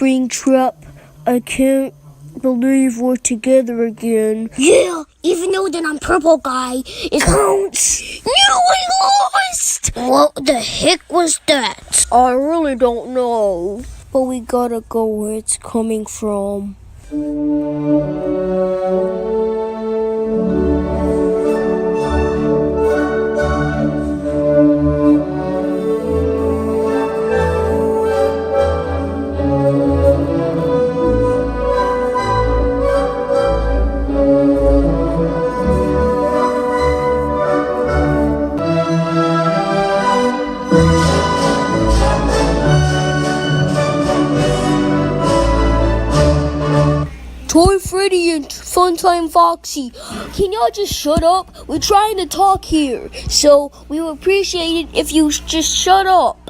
spring trap. I can't believe we're together again. Yeah, even though that I'm purple guy, it counts. No, I lost! What the heck was that? I really don't know. But we gotta go where it's coming from. Toy Freddy and Funtime Foxy, can y'all just shut up? We're trying to talk here, so we would appreciate it if you just shut up.